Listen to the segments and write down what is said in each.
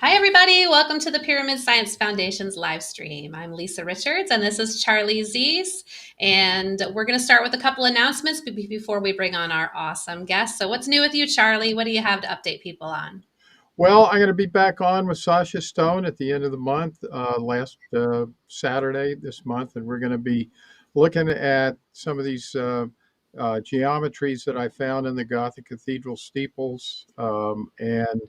Hi, everybody. Welcome to the Pyramid Science Foundation's live stream. I'm Lisa Richards, and this is Charlie Zees. And we're going to start with a couple announcements before we bring on our awesome guest. So, what's new with you, Charlie? What do you have to update people on? Well, I'm going to be back on with Sasha Stone at the end of the month, last Saturday this month, and we're going to be looking at some of these geometries that I found in the Gothic cathedral steeples, and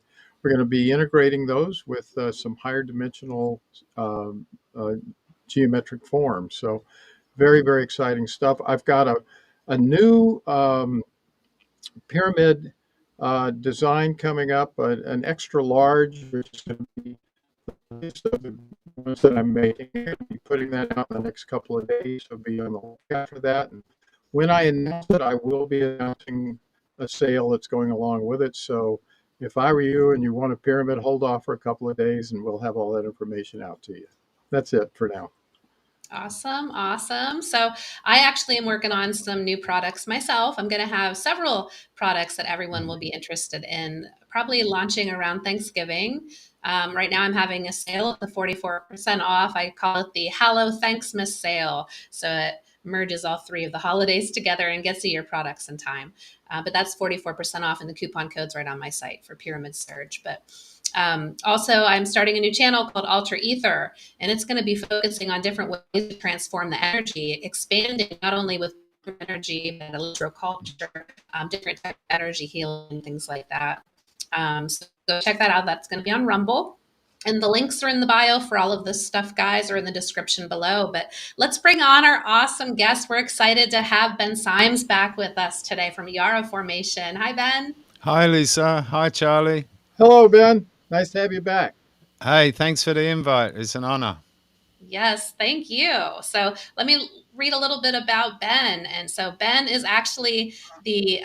we're going to be integrating those with some higher dimensional um, uh, geometric forms. So, very, very exciting stuff. I've got a new pyramid design coming up, an extra large, which is going to be the list of the ones that I'm making. I'll be putting that out in the next couple of days, so be on the lookout for that. And when I announce it, I will be announcing a sale that's going along with it. So if I were you and you want a pyramid, hold off for a couple of days and we'll have all that information out to you. That's it for now. Awesome, awesome. So, I actually am working on some new products myself. I'm going to have several products that everyone will be interested in, probably launching around Thanksgiving. Right now, I'm having a sale at the 44% off. I call it the Hallow Thanksmas sale. So, it merges all three of the holidays together and gets you your products in time. But that's 44% off, and the coupon code's right on my site for Pyramid Surge. But also, I'm starting a new channel called Alter Ether, and it's going to be focusing on different ways to transform the energy, expanding not only with energy, but electroculture, different type of energy healing, things like that. So go check that out. That's going to be on Rumble. And the links are in the bio for all of this stuff, guys, or in the description below. But let's bring on our awesome guest. We're excited to have Ben Symes back with us today from Yara Formation. Hi, Ben. Hi, Lisa. Hi, Charlie. Hello, Ben. Nice to have you back. Hey, thanks for the invite. It's an honor. Yes, thank you. So let me read a little bit about Ben. And so Ben is actually the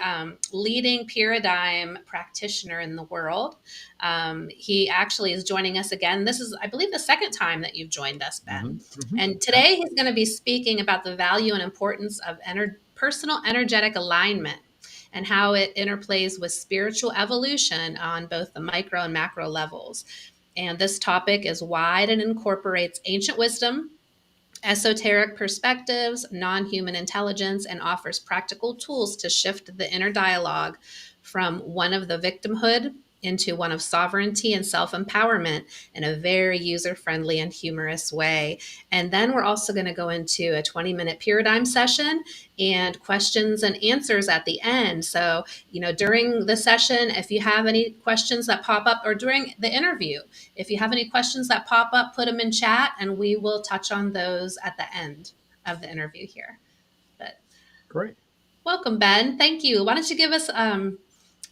leading Pyradym practitioner in the world. He actually is joining us again. This is, I believe, the second time that you've joined us, Ben. And today he's going to be speaking about the value and importance of personal energetic alignment and how it interplays with spiritual evolution on both the micro and macro levels. And this topic is wide and incorporates ancient wisdom, esoteric perspectives, non human intelligence, and offers practical tools to shift the inner dialogue from one of the victimhood into one of sovereignty and self empowerment in a very user friendly and humorous way. And then we're also going to go into a 20-minute Pyradym session and questions and answers at the end. So, during the session, if you have any questions that pop up, or during the interview, if you have any questions that pop up, put them in chat and we will touch on those at the end of the interview here. But Great. welcome, Ben. Thank you. Why don't you give us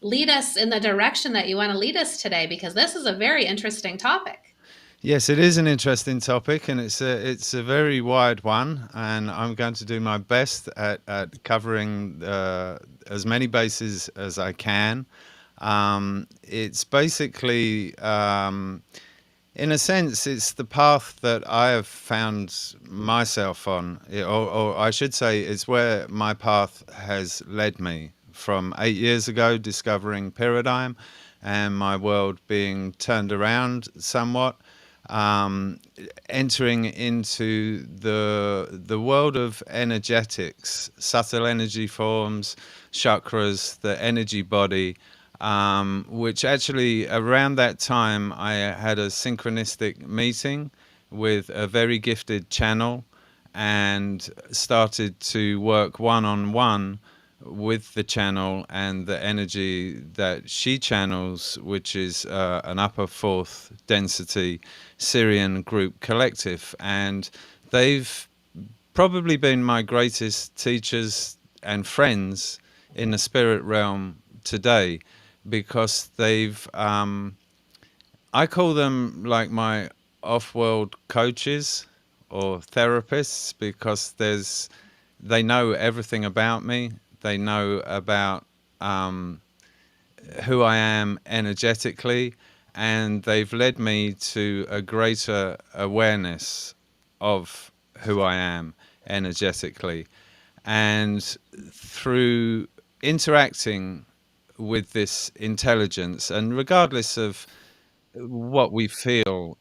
lead us in the direction that you want to lead us today, because this is a very interesting topic. Yes, it is an interesting topic, and it's a very wide one, and I'm going to do my best at covering as many bases as I can. It's basically, in a sense, it's the path that I have found myself on, or I should say, it's where my path has led me from 8 years ago, discovering Pyradym and my world being turned around somewhat, entering into the world of energetics, subtle energy forms, chakras, the energy body, which actually around that time I had a synchronistic meeting with a very gifted channel and started to work one-on-one with the channel and the energy that she channels, which is an upper fourth density Syrian group collective. And they've probably been my greatest teachers and friends in the spirit realm today, because they've, I call them like my off-world coaches or therapists, because they know everything about me. They know about who I am energetically, and they've led me to a greater awareness of who I am energetically. And through interacting with this intelligence, and regardless of what we feel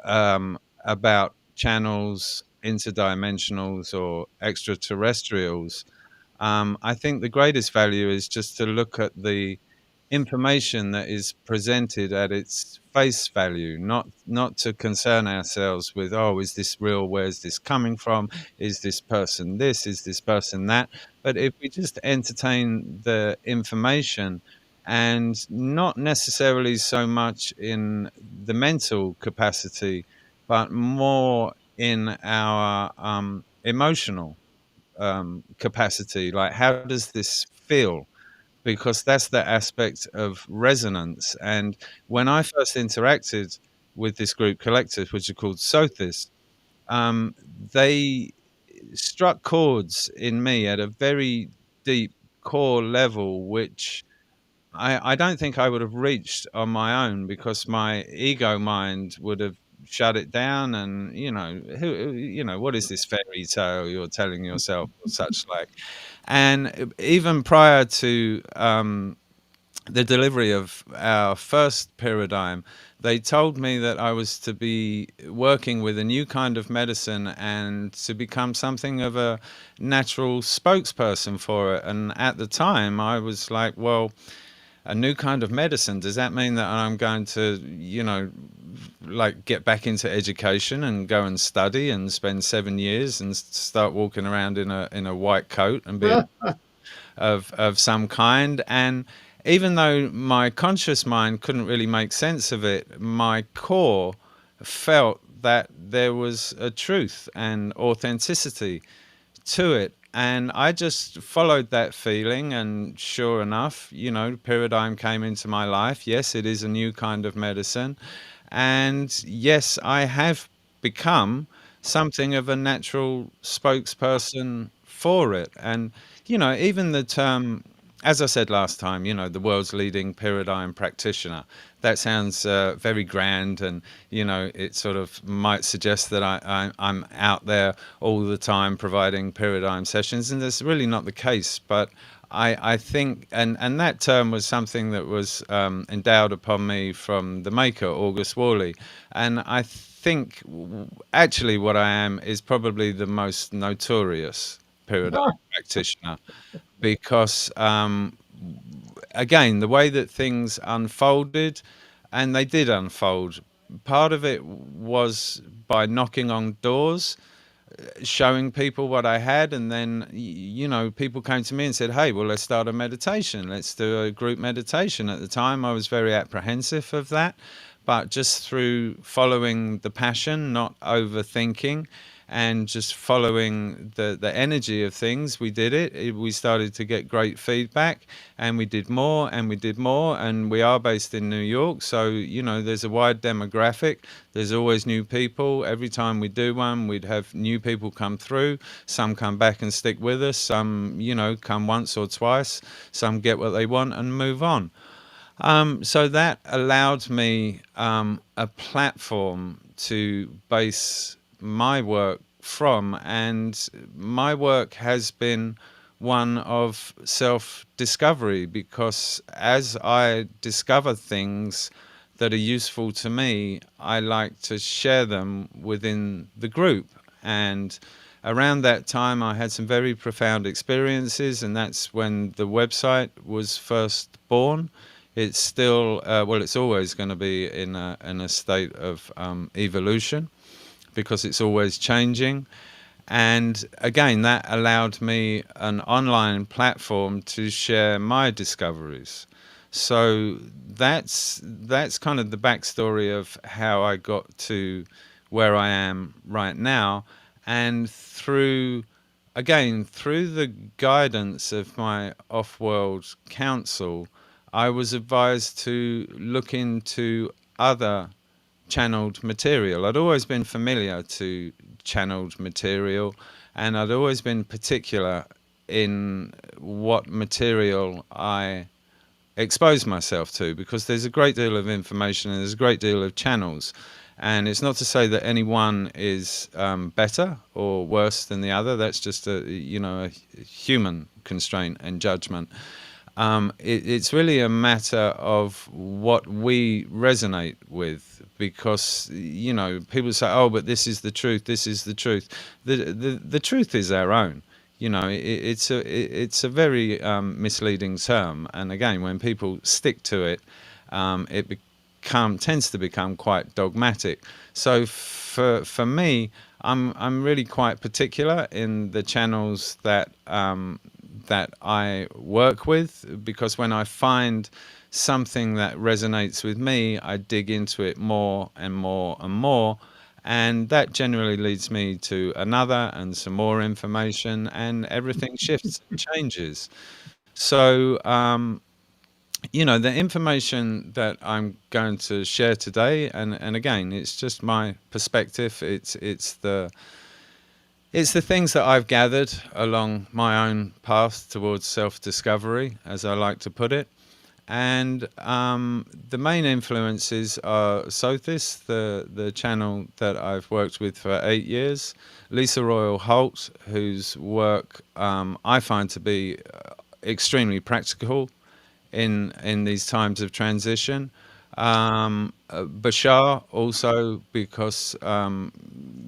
about channels, interdimensionals, or extraterrestrials. I think the greatest value is just to look at the information that is presented at its face value, not to concern ourselves with, oh, is this real? Where's this coming from? Is this person this? Is this person that? But if we just entertain the information, and not necessarily so much in the mental capacity, but more in our emotional capacity, like how does this feel, because that's the aspect of resonance. And when I first interacted with this group collective, which are called Sothis, um, they struck chords in me at a very deep core level, which I don't think I would have reached on my own, because my ego mind would have shut it down. And what is this fairy tale you're telling yourself, or such like. And even prior to the delivery of our first paradigm, they told me that I was to be working with a new kind of medicine and to become something of a natural spokesperson for it. And at the time, I was like, well, a new kind of medicine, does that mean that I'm going to, like, get back into education and go and study and spend 7 years and start walking around in a white coat and be of some kind? And even though my conscious mind couldn't really make sense of it, my core felt that there was a truth and authenticity to it. And I just followed that feeling, and sure enough, Pyradym came into my life. Yes, it is a new kind of medicine. And yes, I have become something of a natural spokesperson for it. And, even the term, as I said last time, the world's leading Pyradym practitioner, that sounds very grand, and it sort of might suggest that I'm out there all the time providing Pyradym sessions, and that's really not the case. But I think, and that term was something that was endowed upon me from the maker, August Worley. And I think actually what I am is probably the most notorious Pyradym practitioner, because again, the way that things unfolded, and they did unfold, part of it was by knocking on doors, showing people what I had, and then people came to me and said, hey, well, let's start a meditation, let's do a group meditation. At the time I was very apprehensive of that, but just through following the passion, not overthinking, and just following the energy of things, we did it. We started to get great feedback, and we did more and we did more. And we are based in New York, so there's a wide demographic. There's always new people. Every time we do one, we'd have new people come through. Some come back and stick with us, some come once or twice, some get what they want and move on. So that allowed me a platform to base my work from, and my work has been one of self-discovery, because as I discover things that are useful to me, I like to share them within the group. And around that time, I had some very profound experiences, and that's when the website was first born. It's still, well, it's always going to be in a state of evolution, because it's always changing. And again, that allowed me an online platform to share my discoveries. So that's kind of the backstory of how I got to where I am right now. And through the guidance of my off-world counsel, I was advised to look into other channeled material. I'd always been familiar to channeled material, and I'd always been particular in what material I expose myself to, because there's a great deal of information and there's a great deal of channels. And it's not to say that any one is better or worse than the other. That's just a human constraint and judgment. It's really a matter of what we resonate with, because people say, oh, but this is the truth, this is the truth. The truth is our own. It's a very misleading term, and again, when people stick to it, it tends to become quite dogmatic. So for me, I'm really quite particular in the channels that I work with, because when I find something that resonates with me, I dig into it more and more and more, and that generally leads me to another and some more information, and everything shifts and changes. So the information that I'm going to share today, and again, it's just my perspective. It's the things that I've gathered along my own path towards self-discovery, as I like to put it. And the main influences are Sothis, the channel that I've worked with for 8 years, Lisa Royal Holt, whose work I find to be extremely practical in these times of transition. Bashar also, because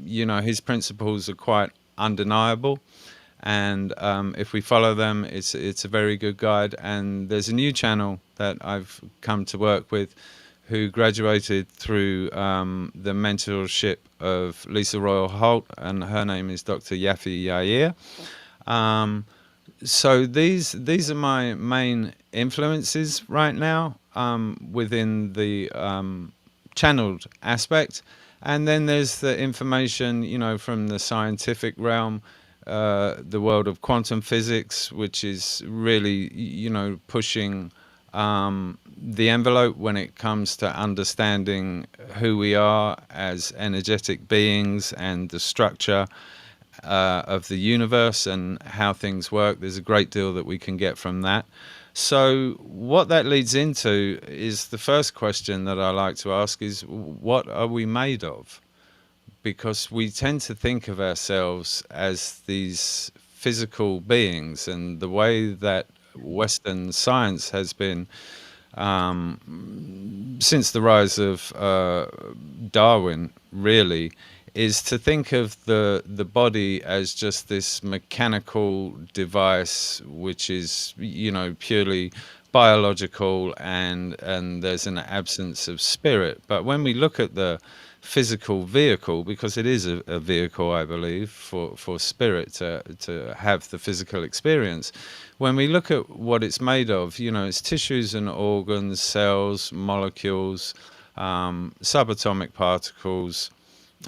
his principles are quite undeniable, and if we follow them, it's a very good guide. And there's a new channel that I've come to work with, who graduated through the mentorship of Lisa Royal Holt, and her name is Dr. Yafi Yair. So these are my main influences right now, within the channeled aspect. And then there's the information, from the scientific realm, the world of quantum physics, which is really, pushing the envelope when it comes to understanding who we are as energetic beings, and the structure of the universe and how things work. There's a great deal that we can get from that. So what that leads into is the first question that I like to ask is, what are we made of? Because we tend to think of ourselves as these physical beings, and the way that Western science has been, since the rise of Darwin, really, is to think of the body as just this mechanical device, which is purely biological, and there's an absence of spirit. But when we look at the physical vehicle, because it is a vehicle, I believe, for spirit to have the physical experience, when we look at what it's made of, it's tissues and organs, cells, molecules, subatomic particles,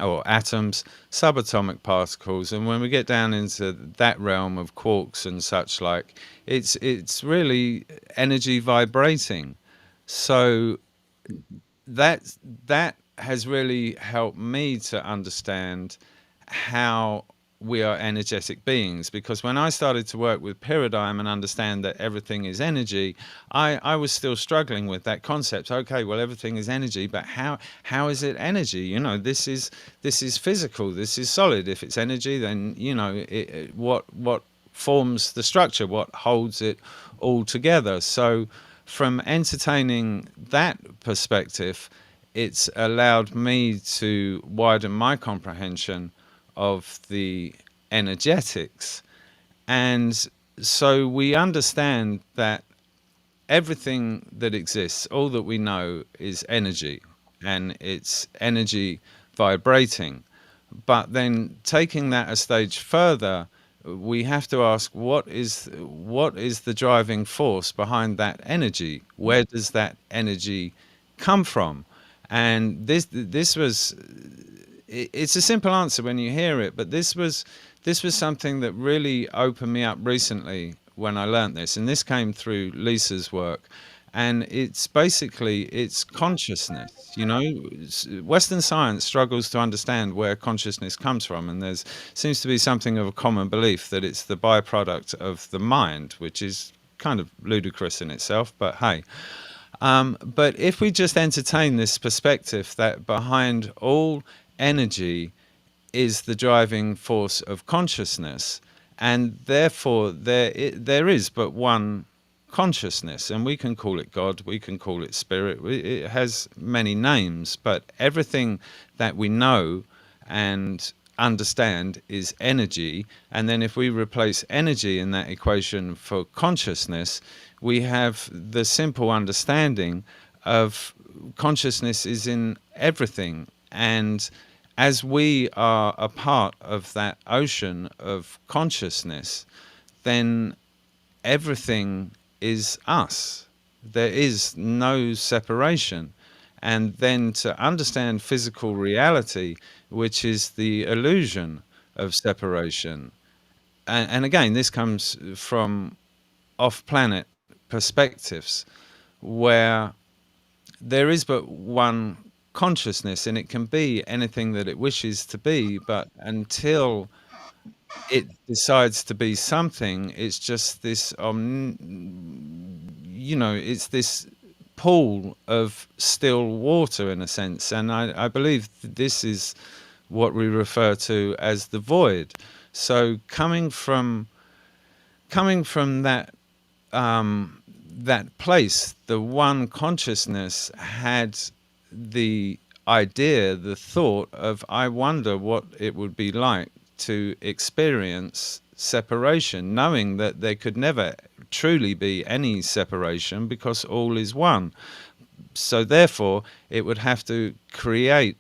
or atoms, subatomic particles. And when we get down into that realm of quarks and such like, it's really energy vibrating. So that has really helped me to understand how we are energetic beings, because when I started to work with Pyradym and understand that everything is energy, I was still struggling with that concept. Okay, well, everything is energy, but how is it energy? This is physical, this is solid. If it's energy, then what forms the structure, what holds it all together? So from entertaining that perspective, it's allowed me to widen my comprehension of the energetics. And so we understand that everything that exists, all that we know, is energy, and it's energy vibrating. But then taking that a stage further, we have to ask, what is the driving force behind that energy? Where does that energy come from? And this was, it's a simple answer when you hear it, but this was something that really opened me up recently when I learnt this, and this came through Lisa's work. And it's basically, it's consciousness. Western science struggles to understand where consciousness comes from, and there's seems to be something of a common belief that it's the byproduct of the mind, which is kind of ludicrous in itself, but hey. But if we just entertain this perspective that behind all energy is the driving force of consciousness, and therefore there is but one consciousness, and we can call it God, we can call it spirit, it has many names, but everything that we know and understand is energy. And then if we replace energy in that equation for consciousness, we have the simple understanding of consciousness is in everything. And as we are a part of that ocean of consciousness, then everything is us. There is no separation. And then to understand physical reality, which is the illusion of separation. And again, this comes from off planet perspectives where there is but one consciousness and it can be anything that it wishes to be, but until it decides to be something, it's just this it's this pool of still water in a sense. And I believe this is what we refer to as the void. So coming from that that place, the one consciousness had the idea, the thought of, I wonder what it would be like to experience separation, knowing that there could never truly be any separation because all is one. So therefore, it would have to create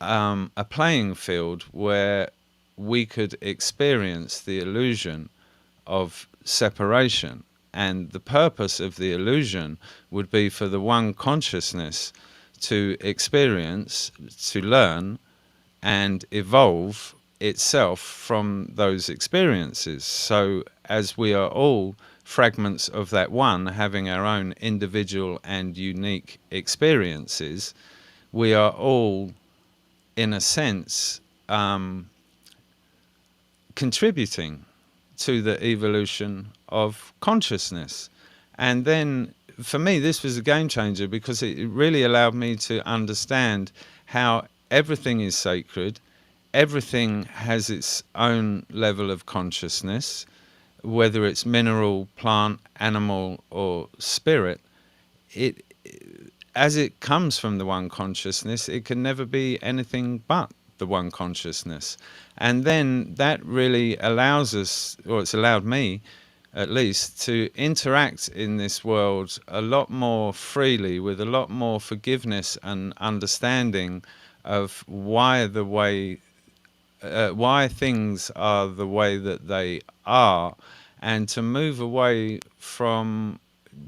a playing field where we could experience the illusion of separation. And the purpose of the illusion would be for the one consciousness to experience, to learn, and evolve itself from those experiences. So as we are all fragments of that one, having our own individual and unique experiences, we are all, in a sense, contributing to the evolution of consciousness. And then for me, this was a game changer because it really allowed me to understand how everything is sacred, everything has its own level of consciousness, whether it's mineral, plant, animal, or spirit. It, as it comes from the one consciousness, it can never be anything but the one consciousness. And then that really allows us, or it's allowed me at least, to interact in this world a lot more freely, with a lot more forgiveness and understanding of why things are the way that they are, and to move away from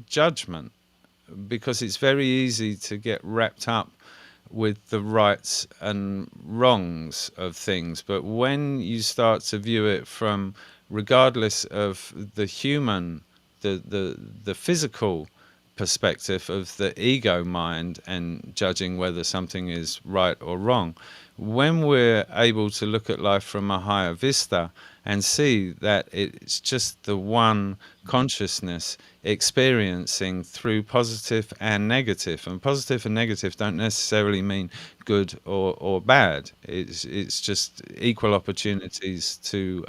judgment, because it's very easy to get wrapped up with the rights and wrongs of things. But when you start to view it from, regardless of the human, the physical perspective of the ego mind, and judging whether something is right or wrong, when we're able to look at life from a higher vista and see that it's just the one consciousness experiencing through positive and negative. And positive and negative don't necessarily mean good or bad. It's just equal opportunities to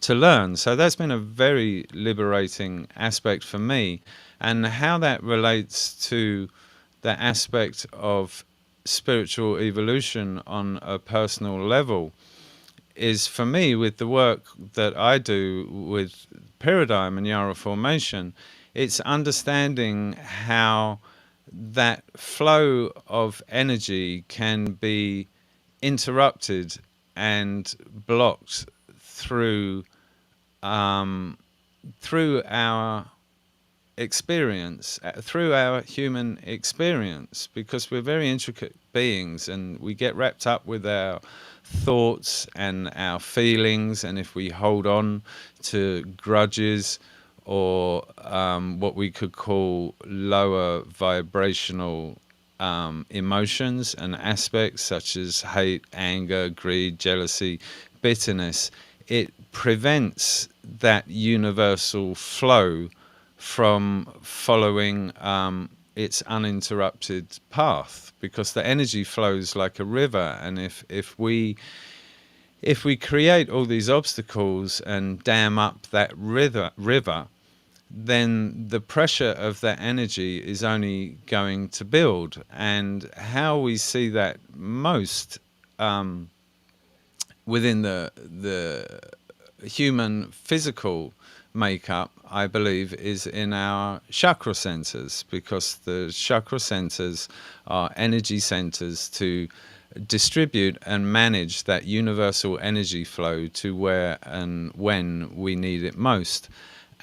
learn. So that's been a very liberating aspect for me. And how that relates to the aspect of spiritual evolution on a personal level is, for me, with the work that I do with Pyradym and Yara formation, it's understanding how that flow of energy can be interrupted and blocked through our experience, through our human experience, because we're very intricate beings and we get wrapped up with our thoughts and our feelings. And if we hold on to grudges or what we could call lower vibrational emotions and aspects such as hate, anger, greed, jealousy, bitterness, it prevents that universal flow from following its uninterrupted path, because the energy flows like a river. And if we create all these obstacles and dam up that river, then the pressure of that energy is only going to build. And how we see that most within the human physical makeup, I believe, is in our chakra centers, because the chakra centers are energy centers to distribute and manage that universal energy flow to where and when we need it most.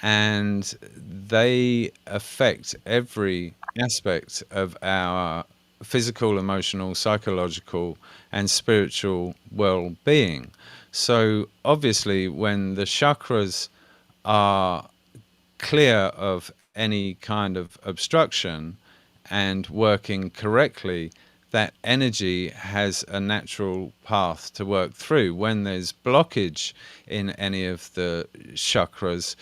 And they affect every aspect of our physical, emotional, psychological, and spiritual well-being. So obviously, when the chakras are clear of any kind of obstruction and working correctly, that energy has a natural path to work through. When there's blockage in any of the chakras,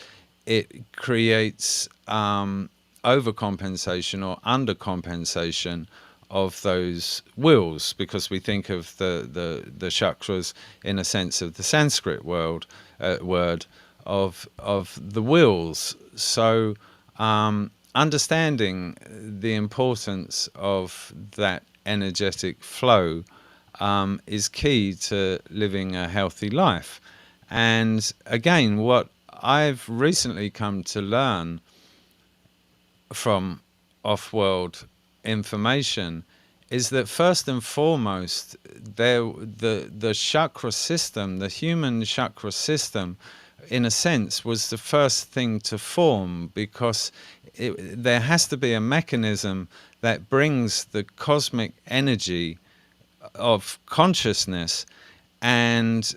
it creates overcompensation or undercompensation of those wills, because we think of the chakras in a sense of the Sanskrit word of the wills. So understanding the importance of that energetic flow is key to living a healthy life. And again, what I've recently come to learn from off-world information is that first and foremost, the chakra system, the human chakra system, in a sense, was the first thing to form, because there has to be a mechanism that brings the cosmic energy of consciousness and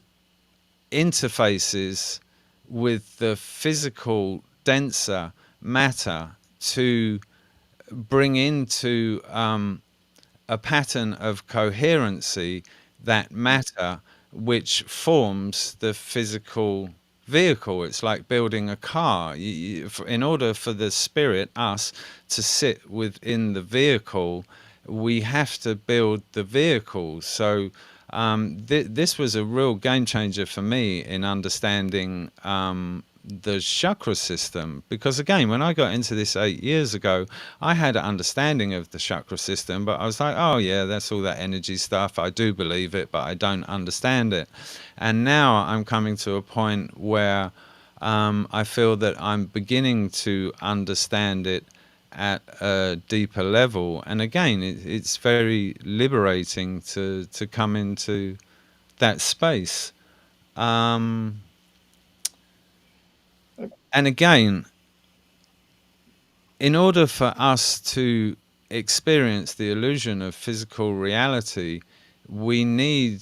interfaces with the physical denser matter to bring into a pattern of coherency that matter which forms the physical vehicle. It's like building a car. In order for the spirit, us, to sit within the vehicle, we have to build the vehicle. So this was a real game changer for me in understanding the chakra system, because again, when I got into this 8 years ago, I had an understanding of the chakra system, but I was like, oh yeah, that's all that energy stuff. I do believe it, but I don't understand it. And now I'm coming to a point where I feel that I'm beginning to understand it at a deeper level. And again, it's very liberating to come into that space. And again, in order for us to experience the illusion of physical reality, we need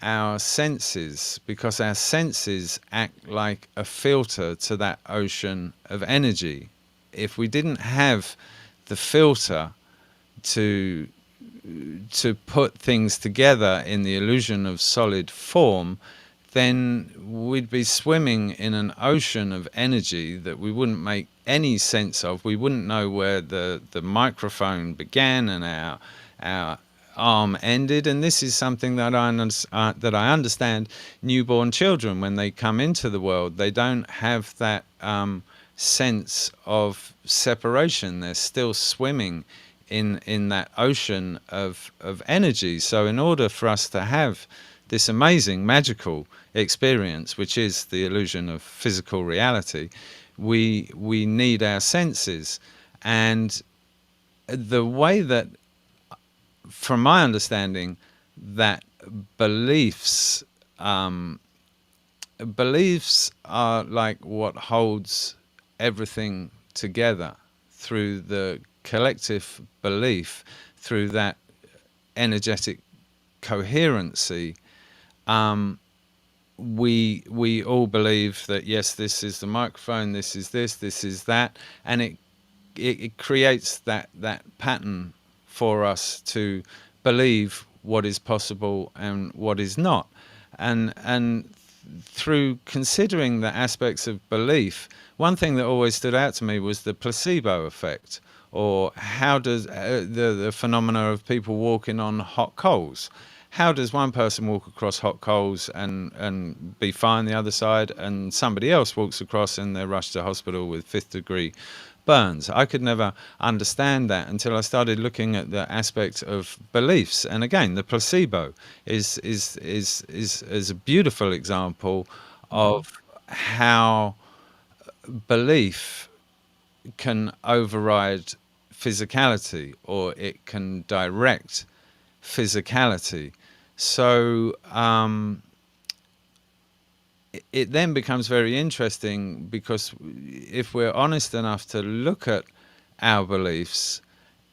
our senses, because our senses act like a filter to that ocean of energy. If we didn't have the filter to put things together in the illusion of solid form, then we'd be swimming in an ocean of energy that we wouldn't make any sense of. We wouldn't know where the microphone began and our arm ended. And this is something that I understand newborn children, when they come into the world, they don't have that sense of separation. They're still swimming in that ocean of energy. So in order for us to have this amazing magical experience, which is the illusion of physical reality, we need our senses. And the way that, from my understanding, that beliefs are like what holds everything together, through the collective belief, through that energetic coherency. We all believe that, yes, this is the microphone, this is that, and it creates that pattern for us to believe what is possible and what is not. And through considering the aspects of belief, one thing that always stood out to me was the placebo effect, or how does the phenomena of people walking on hot coals. how does one person walk across hot coals and be fine the other side, and somebody else walks across and they're rushed to hospital with 5th degree burns? I could never understand that until I started looking at the aspect of beliefs. And again, the placebo is a beautiful example of how belief can override physicality, or it can direct physicality. So it then becomes very interesting, because if we're honest enough to look at our beliefs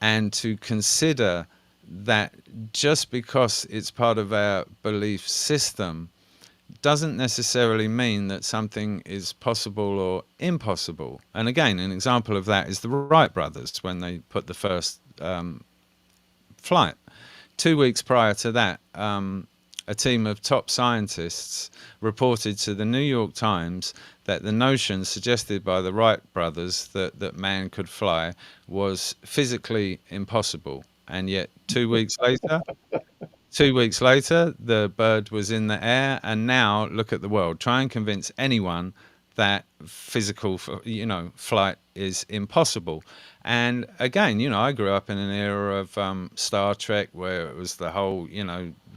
and to consider that just because it's part of our belief system doesn't necessarily mean that something is possible or impossible. And again, an example of that is the Wright brothers when they put the first flight. 2 weeks prior to that, a team of top scientists reported to the New York Times that the notion suggested by the Wright brothers that man could fly was physically impossible. And yet 2 weeks later, 2 weeks later, the bird was in the air, and now look at the world. Try and convince anyone that physical, flight is impossible. And again, I grew up in an era of Star Trek where it was the whole,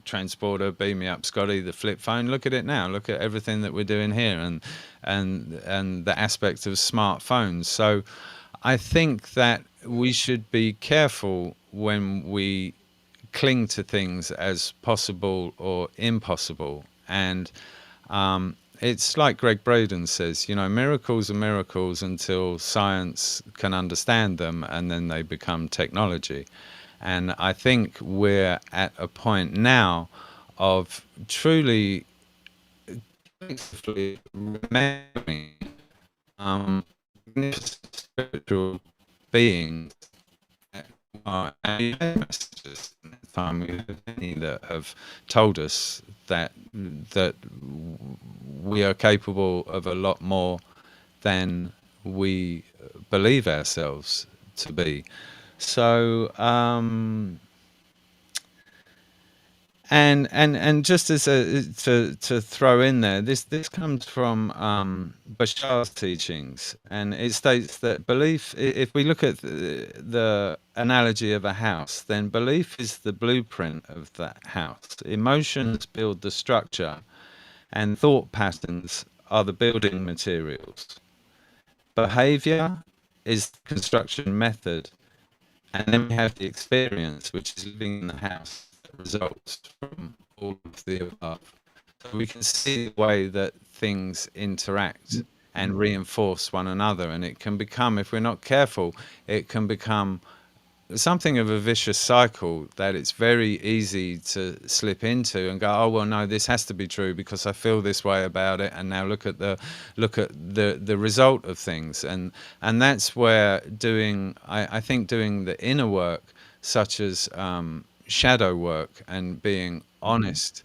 transporter, beam me up, Scotty, the flip phone. Look at it now. Look at everything that we're doing here, and the aspect of smartphones. So I think that we should be careful when we cling to things as possible or impossible. And it's like Greg Braden says, miracles are miracles until science can understand them, and then they become technology. And I think we're at a point now of truly remembering spiritual beings messages. Time we have many that have told us that we are capable of a lot more than we believe ourselves to be. So and just as to throw in there, this comes from Bashar's teachings, and it states that belief, if we look at the analogy of a house, then belief is the blueprint of that house. Emotions build the structure, and thought patterns are the building materials. Behavior is the construction method, and then we have the experience, which is living in the house, that results from all of the above. So we can see the way that things interact and reinforce one another. And it can become, if we're not careful, it can become something of a vicious cycle that it's very easy to slip into and go, oh well, no, this has to be true because I feel this way about it, and now look at the result of things. And that's where I think doing the inner work, such as shadow work, and being honest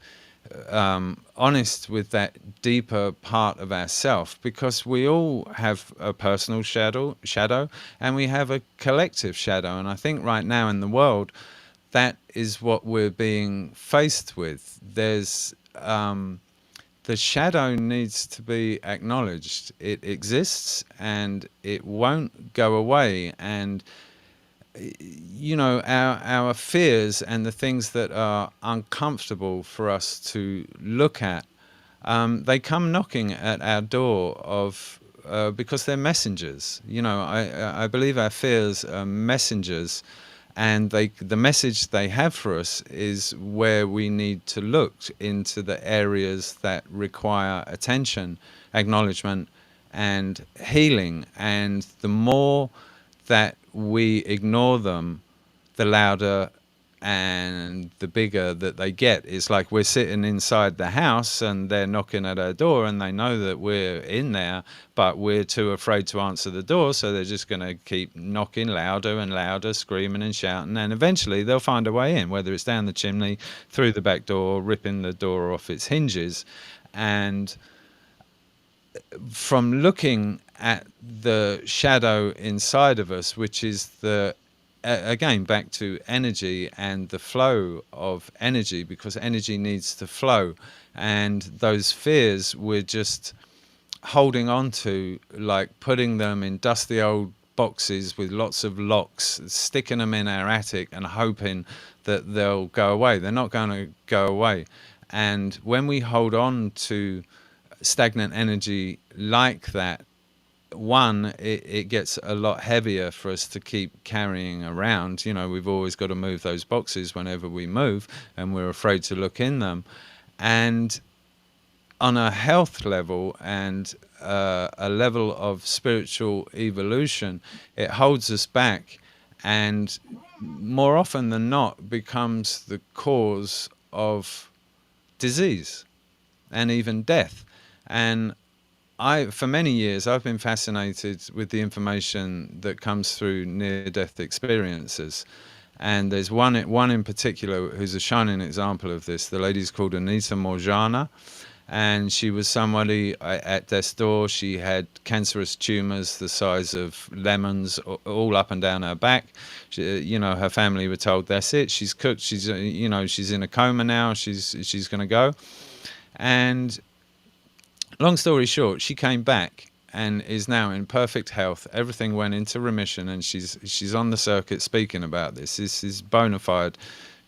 with that deeper part of ourself, because we all have a personal shadow and we have a collective shadow. And I think right now in the world, that is what we're being faced with. There's the shadow needs to be acknowledged. It exists and it won't go away. And our fears and the things that are uncomfortable for us to look at, they come knocking at our door because they're messengers. I believe our fears are messengers, and the message they have for us is where we need to look into the areas that require attention, acknowledgement, and healing. And the more that we ignore them, the louder and the bigger that they get. It's like we're sitting inside the house and they're knocking at our door, and they know that we're in there, but we're too afraid to answer the door, so they're just going to keep knocking louder and louder, screaming and shouting, and eventually they'll find a way in, whether it's down the chimney, through the back door, ripping the door off its hinges. And from looking at the shadow inside of us, which is the again, back to energy and the flow of energy, because energy needs to flow. And those fears we're just holding on to, like putting them in dusty old boxes with lots of locks, sticking them in our attic and hoping that they'll go away. They're not going to go away. And when we hold on to stagnant energy like that, one, it gets a lot heavier for us to keep carrying around. You know, we've always got to move those boxes whenever we move, and we're afraid to look in them. And on a health level and a level of spiritual evolution, it holds us back, and more often than not becomes the cause of disease and even death. And for many years, I've been fascinated with the information that comes through near-death experiences. And there's one in particular who's a shining example of this. The lady's called Anita Morjana, and she was somebody at death's door. She had cancerous tumors the size of lemons all up and down her back. Her family were told, that's it, she's cooked, she's in a coma now, she's going to go. And long story short, she came back and is now in perfect health. Everything went into remission, and she's on the circuit speaking about this. This is bona fide,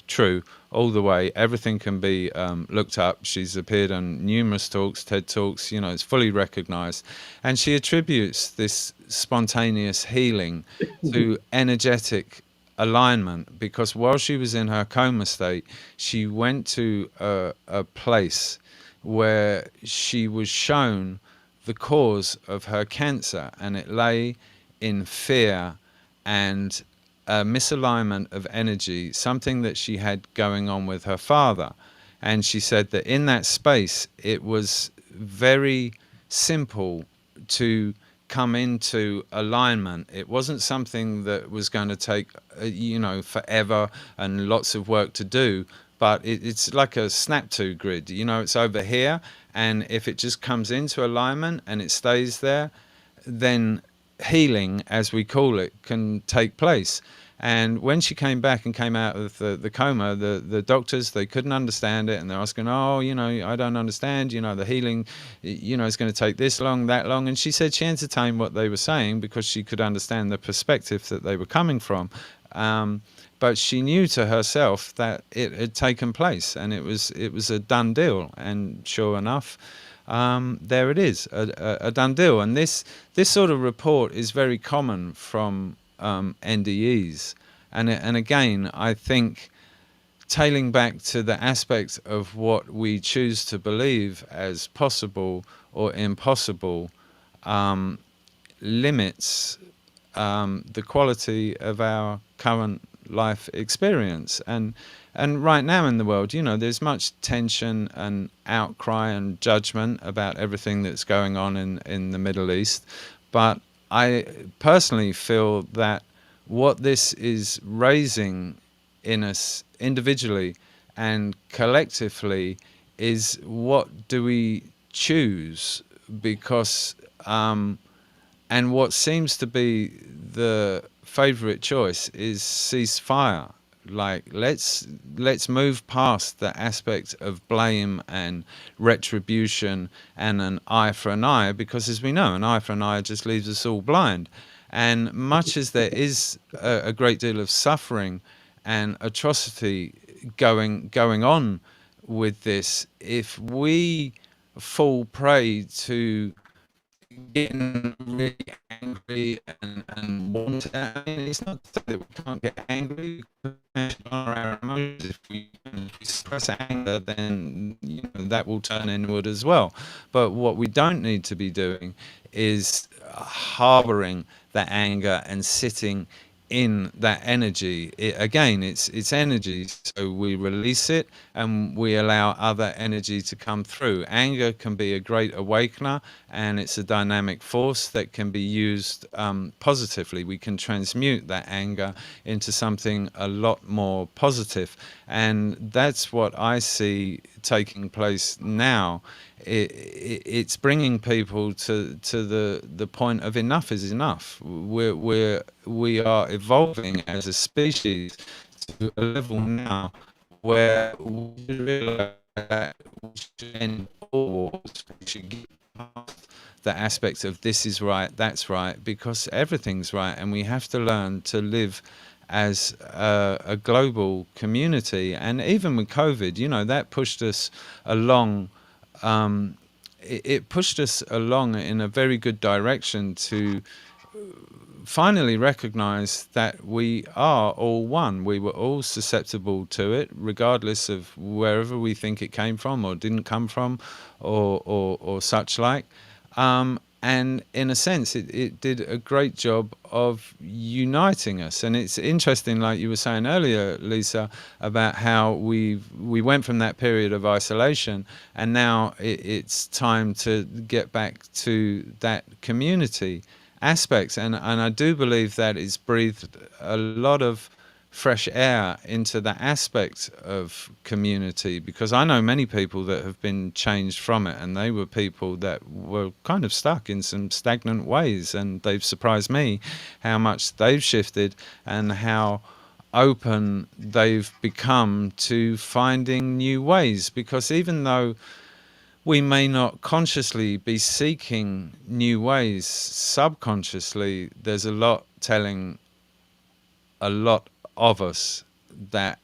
true, all the way. Everything can be looked up. She's appeared on numerous talks, TED Talks, it's fully recognized. And she attributes this spontaneous healing to energetic alignment, because while she was in her coma state, she went to a place where she was shown the cause of her cancer, and it lay in fear and a misalignment of energy, something that she had going on with her father. And she said that in that space, it was very simple to come into alignment. It wasn't something that was going to take, forever and lots of work to do, but it's like a snap-to grid. It's over here, and if it just comes into alignment and it stays there, then healing, as we call it, can take place. And when she came back and came out of the coma, the doctors, they couldn't understand it, and they're asking, I don't understand, the healing, is going to take this long, that long. And she said she entertained what they were saying because she could understand the perspective that they were coming from. But she knew to herself that it had taken place, and it was a done deal. And sure enough, there it is, a done deal. And this sort of report is very common from NDEs. And again, I think tailing back to the aspect of what we choose to believe as possible or impossible limits the quality of our current life experience. And right now in the world, there's much tension and outcry and judgment about everything that's going on in the Middle East. But I personally feel that what this is raising in us individually and collectively is, what do we choose? Because and what seems to be the favorite choice is ceasefire. Like, let's move past the aspect of blame and retribution and an eye for an eye, because as we know, an eye for an eye just leaves us all blind. And much as there is a great deal of suffering and atrocity going on with this, if we fall prey to getting really angry and want to, I mean, it's not that we can't get angry, we can control our emotions. If we suppress anger, then that will turn inward as well. But what we don't need to be doing is harboring that anger and sitting in that energy. It's energy, so we release it and we allow other energy to come through. Anger can be a great awakener, and it's a dynamic force that can be used positively. We can transmute that anger into something a lot more positive, and that's what I see taking place now it's bringing people to the point of enough is enough. We are evolving as a species to a level now where we should realize that we should end all wars. We should get past the aspect of this is right, that's right, because everything's right, and we have to learn to live as a global community. And even with COVID, that pushed us along. It pushed us along in a very good direction to finally recognize that we are all one. We were all susceptible to it, regardless of wherever we think it came from or didn't come from, or such like. And in a sense, it did a great job of uniting us. And it's interesting, like you were saying earlier, Lisa, about how we went from that period of isolation, and now it's time to get back to that community aspects. And I do believe that it's breathed a lot of fresh air into that aspect of community, because I know many people that have been changed from it, and they were people that were kind of stuck in some stagnant ways, and they've surprised me how much they've shifted and how open they've become to finding new ways. Because even though we may not consciously be seeking new ways, subconsciously there's a lot telling a lot of us that,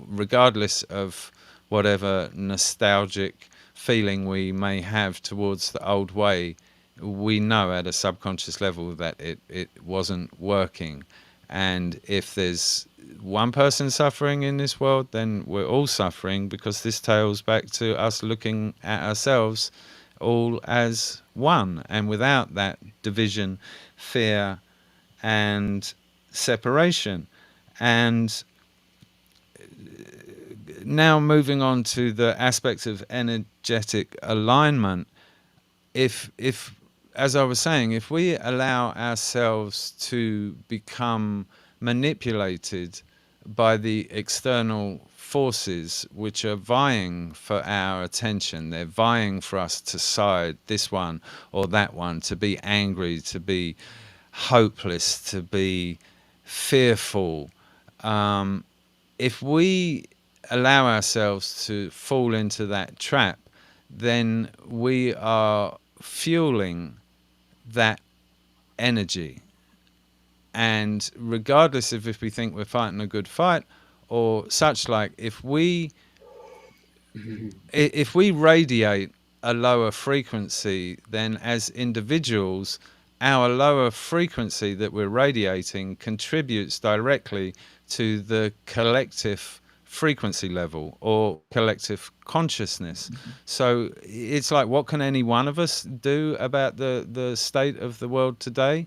regardless of whatever nostalgic feeling we may have towards the old way, we know at a subconscious level that it wasn't working. And if there's one person suffering in this world, then we're all suffering, because this tails back to us looking at ourselves all as one, and without that division, fear, and separation. And now moving on to the aspects of energetic alignment, if as I was saying, if we allow ourselves to become manipulated by the external forces which are vying for our attention, they're vying for us to side this one or that one, to be angry, to be hopeless, to be fearful. If we allow ourselves to fall into that trap, then we are fueling that energy. And regardless of if we think we're fighting a good fight or such like, if we radiate a lower frequency, then as individuals, our lower frequency that we're radiating contributes directly to the collective frequency level or collective consciousness. So it's like, what can any one of us do about the state of the world today?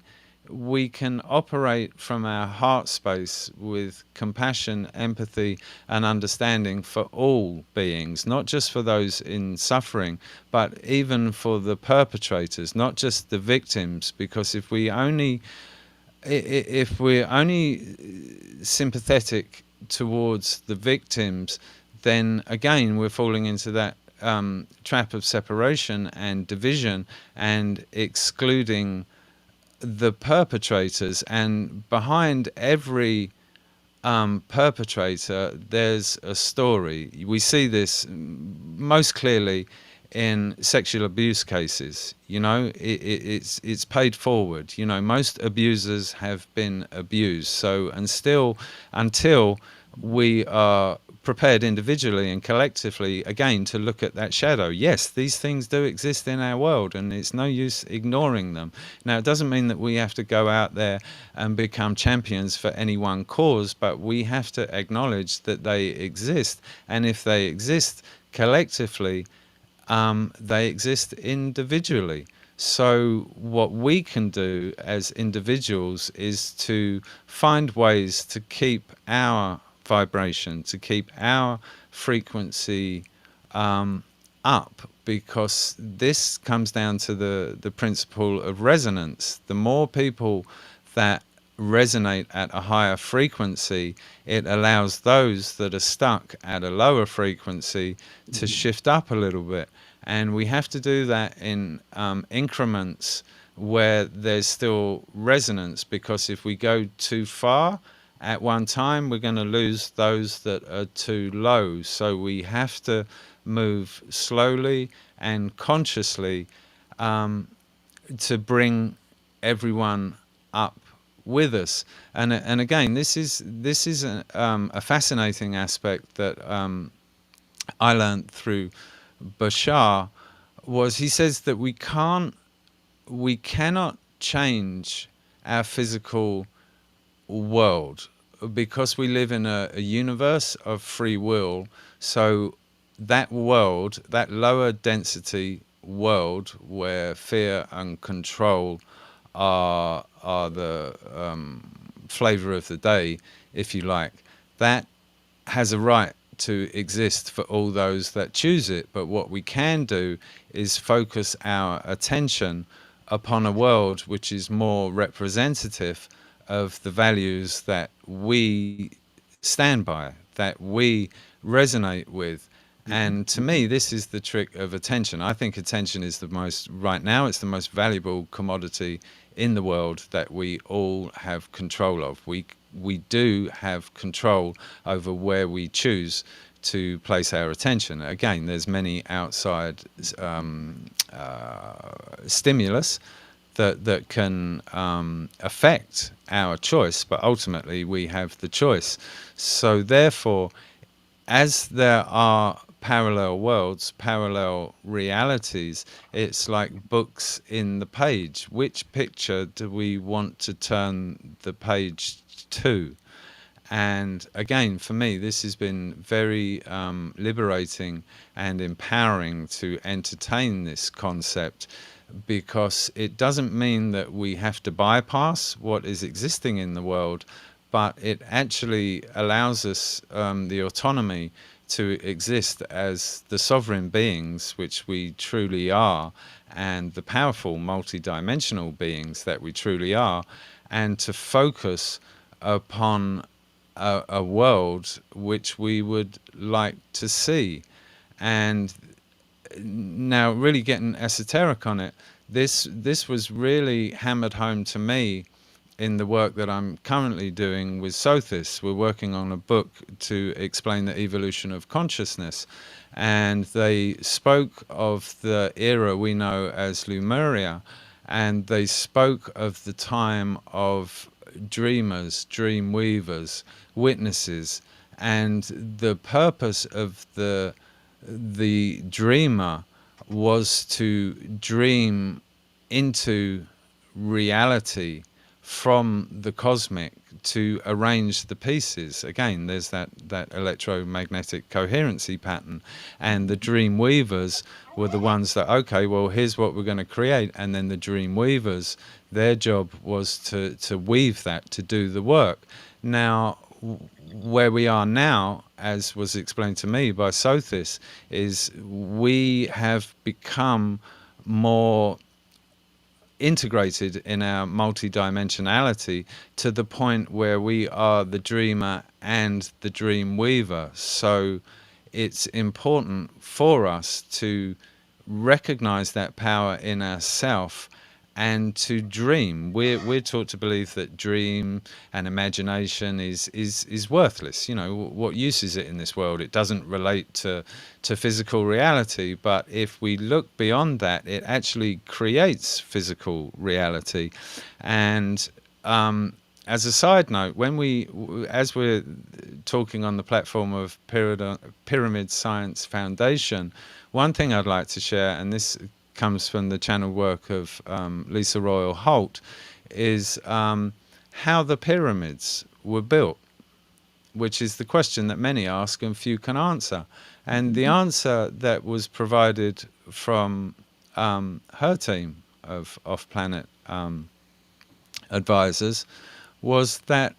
We can operate from our heart space with compassion, empathy, and understanding for all beings, not just for those in suffering, but even for the perpetrators, not just the victims. Because if we're only sympathetic towards the victims, then again we're falling into that trap of separation and division and excluding the perpetrators. And behind every perpetrator there's a story. We see this most clearly in sexual abuse cases. It's paid forward. Most abusers have been abused. So until we are prepared individually and collectively again to look at that shadow, yes, these things do exist in our world, and it's no use ignoring them. Now, it doesn't mean that we have to go out there and become champions for any one cause, but we have to acknowledge that they exist. And if they exist collectively, they exist individually. So what we can do as individuals is to find ways to keep our vibration, to keep our frequency up, because this comes down to the principle of resonance. The more people that resonate at a higher frequency, it allows those that are stuck at a lower frequency to shift up a little bit. And we have to do that in increments where there's still resonance, because if we go too far at one time, we're going to lose those that are too low. So we have to move slowly and consciously to bring everyone up with us. And again, this is a fascinating aspect that I learned through Bashar. Was he says that we cannot change our physical world because we live in a universe of free will. So that world, that lower density world where fear and control are the flavor of the day, if you like, that has a right to exist for all those that choose it. But what we can do is focus our attention upon a world which is more representative of the values that we stand by, that we resonate with. And to me, this is the trick of attention. I think attention is right now, it's the most valuable commodity in the world that we all have control of. We do have control over where we choose to place our attention. Again, there's many outside stimulus that can affect our choice, but ultimately we have the choice. So therefore, as there are parallel worlds, parallel realities, it's like books in the page. Which picture do we want to turn the page to? And again, for me, this has been very liberating and empowering to entertain this concept, because it doesn't mean that we have to bypass what is existing in the world, but it actually allows us the autonomy to exist as the sovereign beings which we truly are, and the powerful multi-dimensional beings that we truly are, and to focus upon a world which we would like to see. And now, really getting esoteric on it, this was really hammered home to me in the work that I'm currently doing with Sothis. We're working on a book to explain the evolution of consciousness, and they spoke of the era we know as Lemuria, and they spoke of the time of dreamers, dream weavers, witnesses, and the purpose of the dreamer was to dream into reality from the cosmic, to arrange the pieces. Again, there's that electromagnetic coherency pattern, and the dream weavers were the ones that, okay, well, here's what we're going to create, and then the dream weavers, their job was to weave that, to do the work. Now, where we are now, as was explained to me by Sothis, is we have become more integrated in our multidimensionality to the point where we are the dreamer and the dream weaver. So it's important for us to recognize that power in ourselves and to dream. We're taught to believe that dream and imagination is worthless. You know, what use is it in this world? It doesn't relate to physical reality. But if we look beyond that, it actually creates physical reality. And as a side note, as we're talking on the platform of Pyramid Science Foundation, one thing I'd like to share, and this comes from the channel work of Lisa Royal Holt, is how the pyramids were built, which is the question that many ask and few can answer. And the answer that was provided from her team of off-planet advisors was that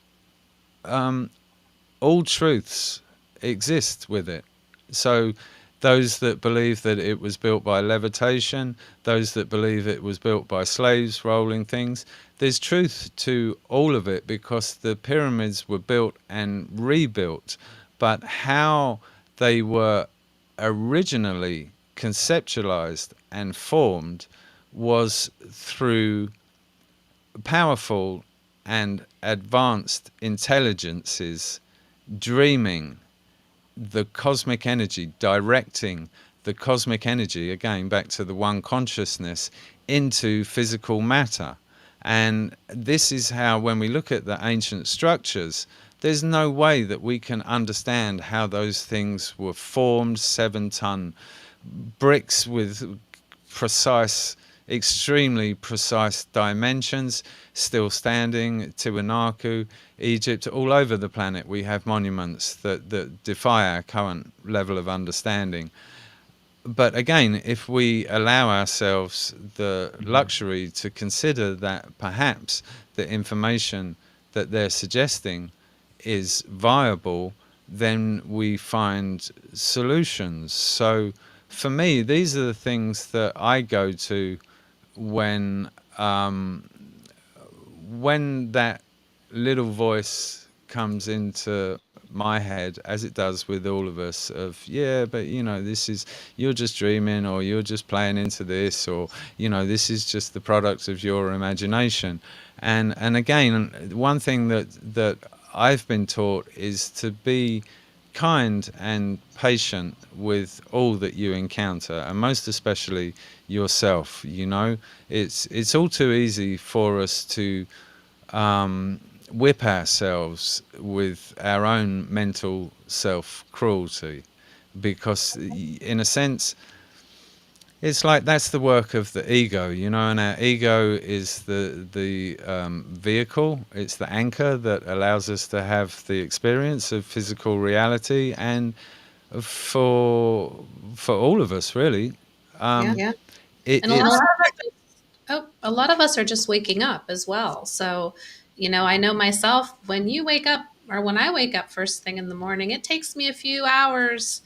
all truths exist with it. So those that believe that it was built by levitation, those that believe it was built by slaves rolling things, there's truth to all of it, because the pyramids were built and rebuilt. But how they were originally conceptualized and formed was through powerful and advanced intelligences dreaming the cosmic energy, directing the cosmic energy, again back to the one consciousness, into physical matter. And this is how, when we look at the ancient structures, there's no way that we can understand how those things were formed. 7-ton bricks with precise, extremely precise dimensions, still standing. Tiwanaku, Egypt, all over the planet we have monuments that defy our current level of understanding. But again, if we allow ourselves the luxury to consider that perhaps the information that they're suggesting is viable, then we find solutions. So for me, these are the things that I go to when when that little voice comes into my head, as it does with all of us, of yeah, but you know, this is, you're just dreaming, or you're just playing into this, or you know, this is just the product of your imagination. And again, one thing that I've been taught is to be kind and patient with all that you encounter, and most especially yourself. You know, it's all too easy for us to whip ourselves with our own mental self-cruelty, because in a sense it's like that's the work of the ego, you know, and our ego is the vehicle, it's the anchor that allows us to have the experience of physical reality. And for all of us really, Yeah. it, And it's a lot of us are just waking up as well. So, I know myself, when you wake up or when I wake up first thing in the morning, it takes me a few hours,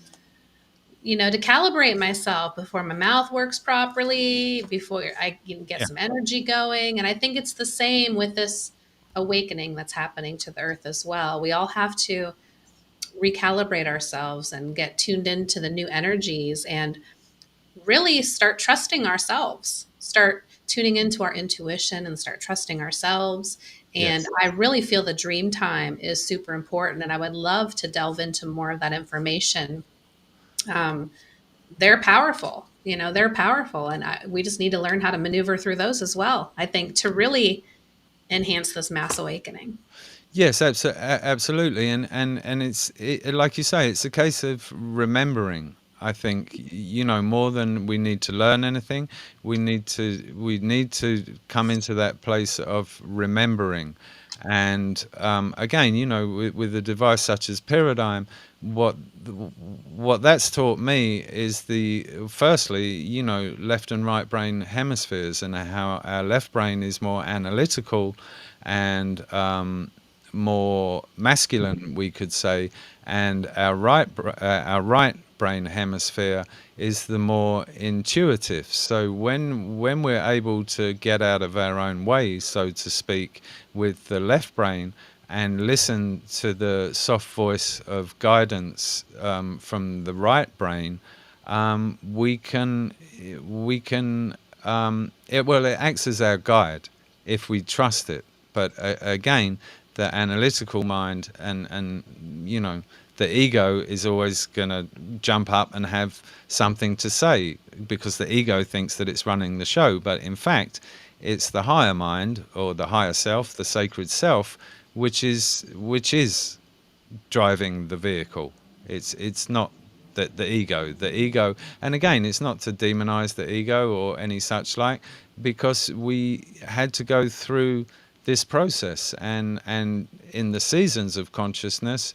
to calibrate myself before my mouth works properly, before I can get yeah. some energy going. And I think it's the same with this awakening that's happening to the earth as well. We all have to recalibrate ourselves and get tuned into the new energies and really start trusting ourselves, start tuning into our intuition and start trusting ourselves. And Yes. I really feel the dream time is super important. And I would love to delve into more of that information. Um, they're powerful, they're powerful. And we just need to learn how to maneuver through those as well, I think, to really enhance this mass awakening. Yes, absolutely, and like you say, it's a case of remembering. I think, you know, more than we need to learn anything, we need to come into that place of remembering. And again, you know, with a device such as Pyradym, what what that's taught me is the firstly, you know, left and right brain hemispheres, and how our left brain is more analytical and more masculine, we could say, and our right brain hemisphere is the more intuitive. So when we're able to get out of our own way, so to speak, with the left brain, and listen to the soft voice of guidance from the right brain, it acts as our guide if we trust it. But again, the analytical mind and you know, the ego is always going to jump up and have something to say, because the ego thinks that it's running the show. But in fact, it's the higher mind, or the higher self, the sacred self, which is driving the vehicle. It's not the ego. The ego, and again, it's not to demonize the ego or any such like, because we had to go through this process, and in the seasons of consciousness,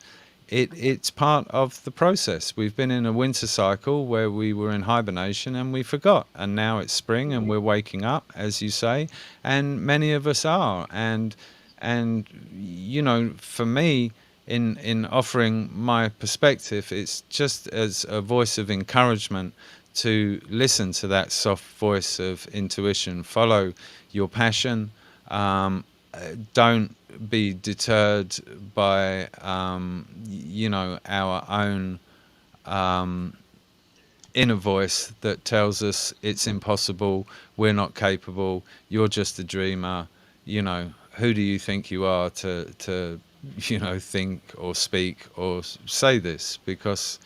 it's part of the process. We've been in a winter cycle where we were in hibernation and we forgot, and now it's spring and we're waking up, as you say, and many of us are. And you know, for me, in offering my perspective, it's just as a voice of encouragement to listen to that soft voice of intuition. Follow your passion. Don't be deterred by you know, our own inner voice that tells us it's impossible, we're not capable, you're just a dreamer, you know, who do you think you are to you know, think or speak or say this? Because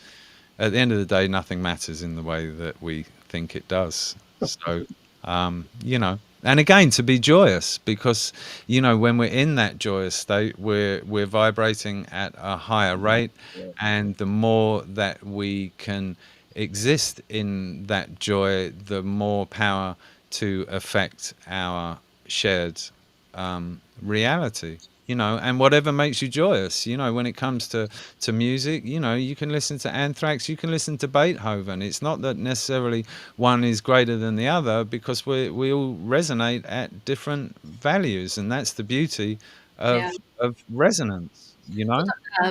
at the end of the day, nothing matters in the way that we think it does. So, you know, and again, to be joyous, because you know, when we're in that joyous state, we're vibrating at a higher rate, and the more that we can exist in that joy, the more power to affect our shared reality, you know. And whatever makes you joyous, you know, when it comes to music, you know, you can listen to Anthrax, you can listen to Beethoven. It's not that necessarily one is greater than the other, because we all resonate at different values, and that's the beauty Yeah. of resonance, you know.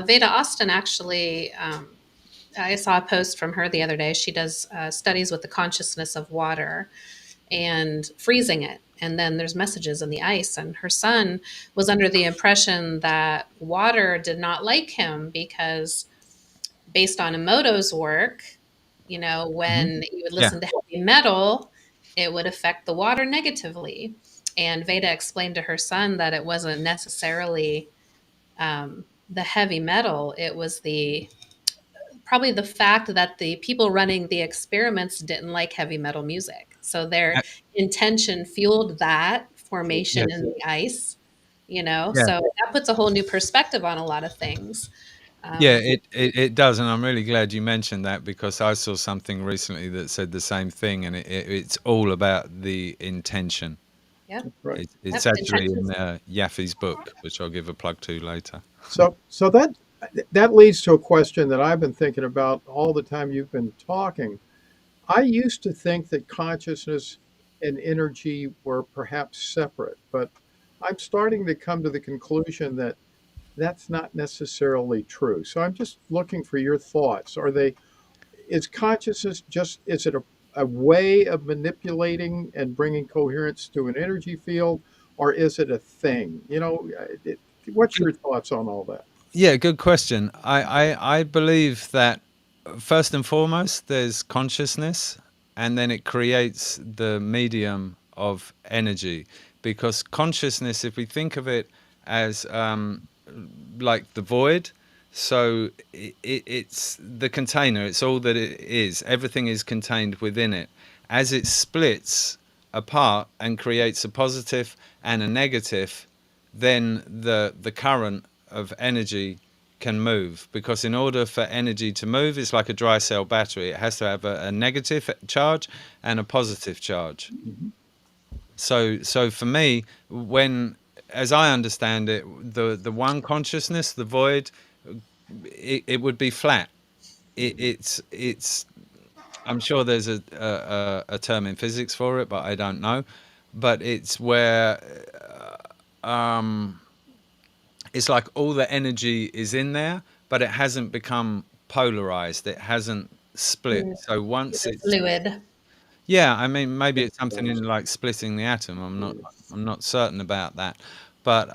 Veda Austin actually, I saw a post from her the other day. She does studies with the consciousness of water and freezing it. And then there's messages in the ice. And her son was under the impression that water did not like him because, based on Emoto's work, you know, Hmm. when you would Yeah. listen to heavy metal, it would affect the water negatively. And Veda explained to her son that it wasn't necessarily the heavy metal, it was the probably the fact that the people running the experiments didn't like heavy metal music. So their Uh, intention fueled that formation yes. in the ice, you know? Yeah. So that puts a whole new perspective on a lot of things. Yeah, Um, it does, and I'm really glad you mentioned that, because I saw something recently that said the same thing, and it's all about the intention. yep. Right. It's Yep. actually in Intentions. Yaffe's book, which I'll give a plug to later. So that leads to a question that I've been thinking about all the time you've been talking. I used to think that consciousness and energy were perhaps separate, but I'm starting to come to the conclusion that that's not necessarily true. So I'm just looking for your thoughts. Is consciousness just, is it a way of manipulating and bringing coherence to an energy field, or is it a thing? You know, what's your thoughts on all that? Yeah, good question. I believe that first and foremost, there's consciousness, and then it creates the medium of energy. Because consciousness, if we think of it as like the void, so it's the container, it's all that it is. Everything is contained within it. As it splits apart and creates a positive and a negative, then the current of energy can move, because in order for energy to move, it's like a dry cell battery. It has to have a negative charge and a positive charge. Mhm. So for me, when, as I understand it, the one consciousness, the void, it would be flat. It's I'm sure there's a term in physics for it, but I don't know. But it's where um, it's like all the energy is in there, but it hasn't become polarized. It hasn't split. Mm, So once it's, fluid. yeah, I mean, maybe it's something in like splitting the atom. I'm not certain about that. But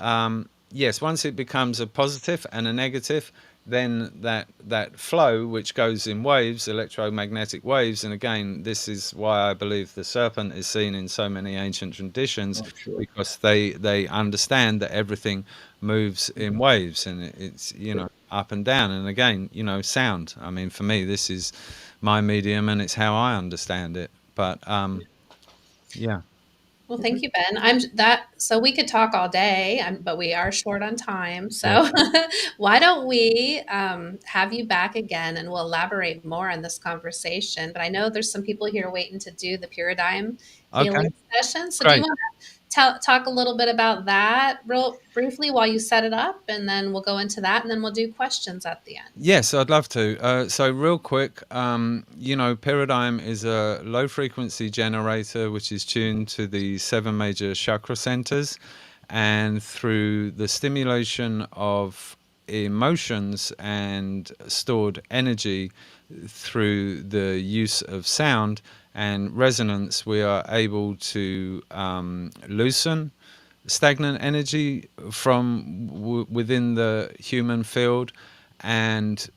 yes, once it becomes a positive and a negative, then that flow, which goes in waves, electromagnetic waves, and again, this is why I believe the serpent is seen in so many ancient traditions, Oh, sure, because they understand that everything moves in waves, and it's, you know, sure. up and down. And again, you know, sound. I mean, for me, this is my medium, and it's how I understand it. But yeah. Well, All right. thank you, Ben. I'm that so we could talk all day, but we are short on time. Yeah. So why don't we have you back again, and we'll elaborate more on this conversation. But I know there's some people here waiting to do the Pyradym healing Okay. session. So do you Great. want to talk a little bit about that real briefly while you set it up, and then we'll go into that, and then we'll do questions at the end. Yes, I'd love to. So, real quick, you know, Pyradym is a low frequency generator which is tuned to the seven major chakra centers. And through the stimulation of emotions and stored energy through the use of sound and resonance, we are able to loosen stagnant energy from within the human field, and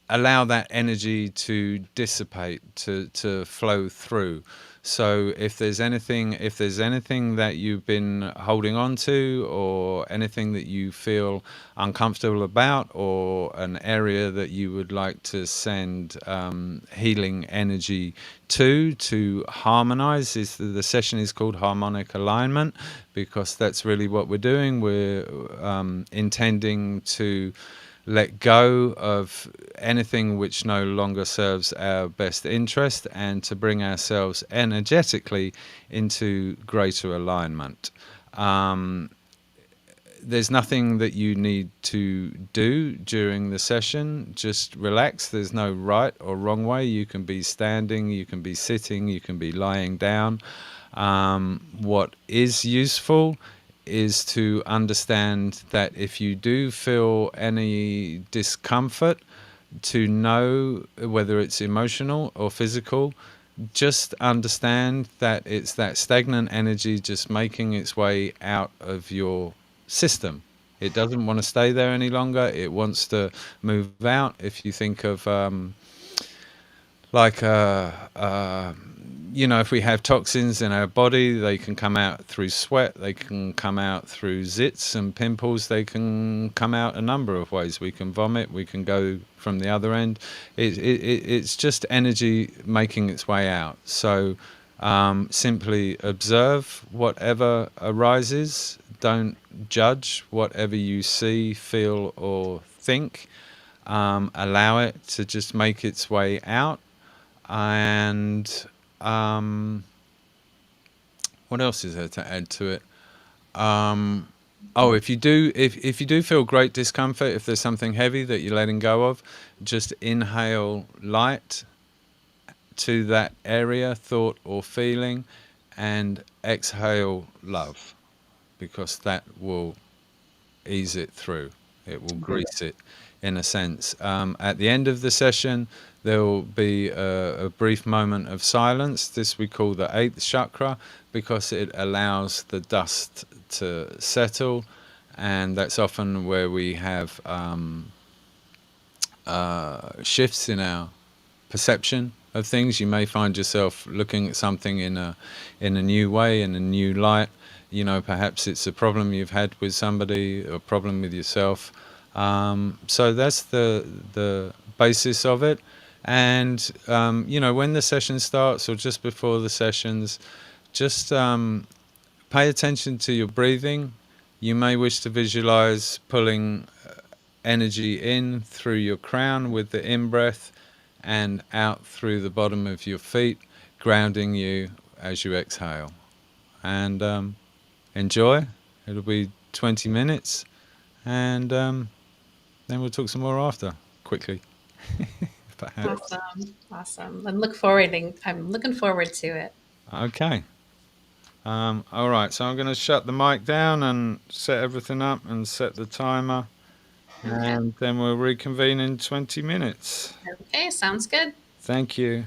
allow that energy to dissipate, to flow through. So if there's anything that you've been holding on to, or anything that you feel uncomfortable about, or an area that you would like to send healing energy to harmonize, the session is called Harmonic Alignment, because that's really what we're doing. We're intending to let go of anything which no longer serves our best interest, and to bring ourselves energetically into greater alignment. There's nothing that you need to do during the session. Just relax. There's no right or wrong way. You can be standing, you can be sitting, you can be lying down. What is useful is to understand that if you do feel any discomfort, to know whether it's emotional or physical, just understand that it's that stagnant energy just making its way out of your system. It doesn't want to stay there any longer. It wants to move out. If you think of like if we have toxins in our body, they can come out through sweat, they can come out through zits and pimples, they can come out a number of ways. We can vomit, we can go from the other end. It's just energy making its way out. So simply observe whatever arises. Don't judge whatever you see, feel, or think. Allow it to just make its way out. And what else is there to add to it? If you do feel great discomfort, if there's something heavy that you're letting go of, just inhale light to that area, thought or feeling, and exhale love, because that will ease it through. It will grease it, in a sense. At the end of the session, there will be a brief moment of silence. This we call the 8th chakra, because it allows the dust to settle, and that's often where we have shifts in our perception of things. You may find yourself looking at something in a new way, in a new light. Perhaps it's a problem you've had with somebody, or a problem with yourself. So that's the basis of it. And when the session starts, or just before the sessions, just pay attention to your breathing. You may wish to visualize pulling energy in through your crown with the in-breath, and out through the bottom of your feet, grounding you as you exhale. And enjoy. It'll be 20 minutes, and then we'll talk some more after, quickly. Perhaps. Awesome. I'm looking forward to it. Okay. All right, so I'm going to shut the mic down and set everything up and set the timer. Okay. And then we'll reconvene in 20 minutes. Okay, sounds good. Thank you.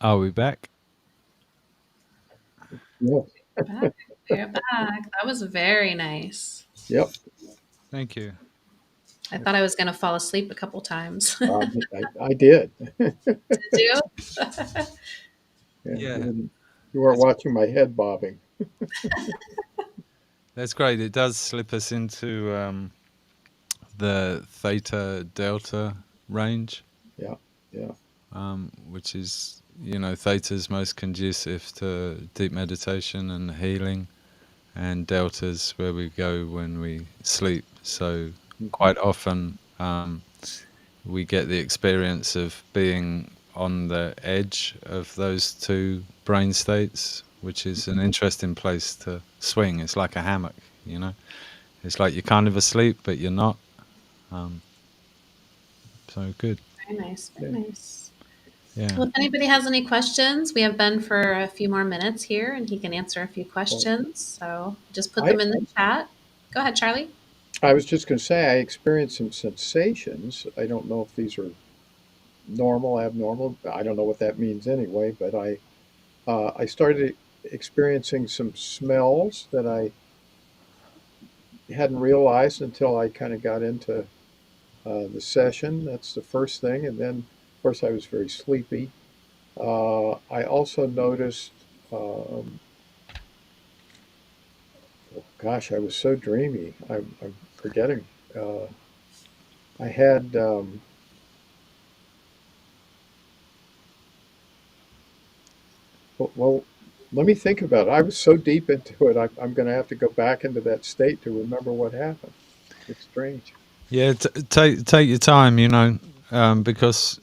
Are we back? Yes. Back. We're back. That was very nice. Yep. Thank you. I thought I was going to fall asleep a couple times. I did. Did you? Yeah, Yeah, you weren't that's watching my head bobbing. that's great. It does slip us into the theta delta range, Yeah, yeah. which is, theta's most conducive to deep meditation and healing, and delta's where we go when we sleep. So Mhm. quite often we get the experience of being on the edge of those two brain states, which is an interesting place to swing. It's like a hammock, you know. It's like you're kind of asleep, but you're not. Um, so good. Very nice. Very Yeah. nice. Yeah. Well, if anybody has any questions, we have Ben for a few more minutes here and he can answer a few Well, questions. So just put I them in the chat. Go ahead, Charlie. I was just going to say I experienced some sensations. I don't know if these are normal, abnormal. I don't know what that means anyway. But I started experiencing some smells that I hadn't realized until I kind of got into the session. That's the first thing, and then of course I was very sleepy. I also noticed. Oh, gosh, I was so dreamy. I'm forgetting. Uh, I had. Well, let me think about it. I was so deep into it. I'm going to have to go back into that state to remember what happened. It's strange. Yeah. Take your time, because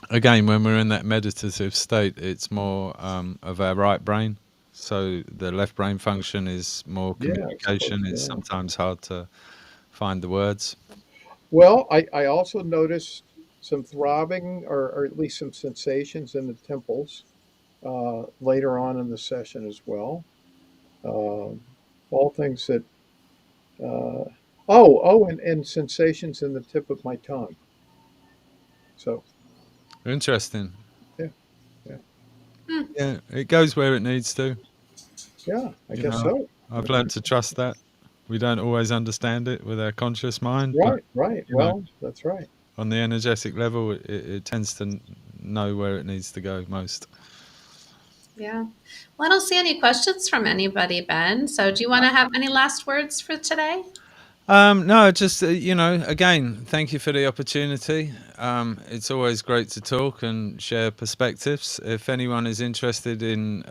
again, when we're in that meditative state, it's more of our right brain. So the left brain function is more Yeah, I suppose. communication. It's Yeah. sometimes hard to find the words. Well, I also noticed some throbbing or at least some sensations in the temples later on in the session as well. Um, all things that, uh, and sensations in the tip of my tongue. So, Interesting. yeah, yeah, Hmm. Yeah, it goes where it needs to. yeah, I You guess know, so. I've learned to trust that. We don't always understand it with our conscious mind, but Right, right. you know, Well, that's right. on the energetic level, it tends to know where it needs to go most. Yeah. Well, I don't see any questions from anybody, Ben. So do you want to have any last words for today? No, just again, thank you for the opportunity. It's always great to talk and share perspectives. If anyone is interested in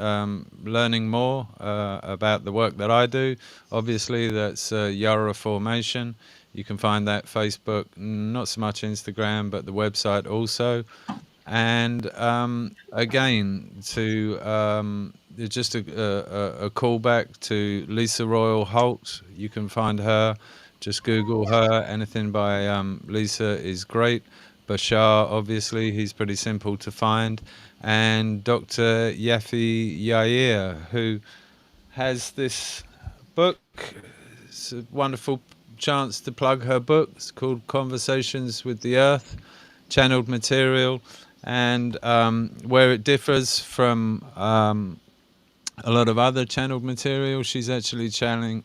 learning more about the work that I do, obviously that's Yara Formation. You can find that Facebook, not so much Instagram, but the website also. And again, to just a callback to Lisa Royal Holt. You can find her. Just Google her. Anything by Lisa is great. Bashar, obviously, he's pretty simple to find. And Dr. Yafi Yair, who has this book. It's a wonderful chance to plug her book. It's called Conversations with the Earth, channeled material. And where it differs from a lot of other channeled material, she's actually channeling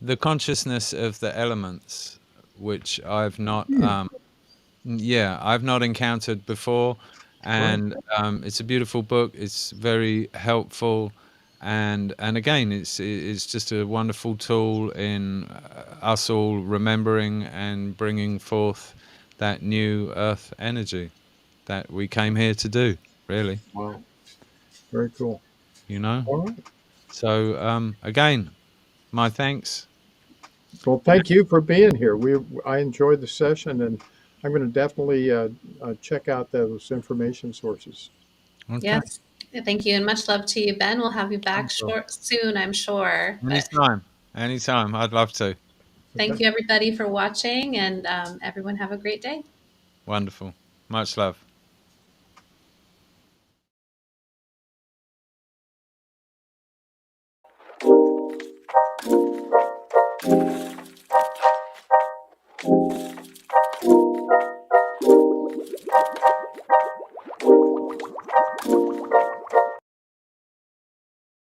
the consciousness of the elements, which I've not encountered before. Right. And it's a beautiful book. It's very helpful, and again, it's just a wonderful tool in us all remembering and bringing forth that new Earth energy that we came here to do. Really, Wow. Very cool. you know. All right. So again, my thanks. Well, thank you for being here. I enjoyed the session, and I'm going to definitely check out those information sources. Okay. Yes. Thank you. And much love to you, Ben. We'll have you back Wonderful. soon, I'm sure. But Anytime. Anytime. I'd love to. thank Okay. you, everybody, for watching. And everyone have a great day. Wonderful. Much love.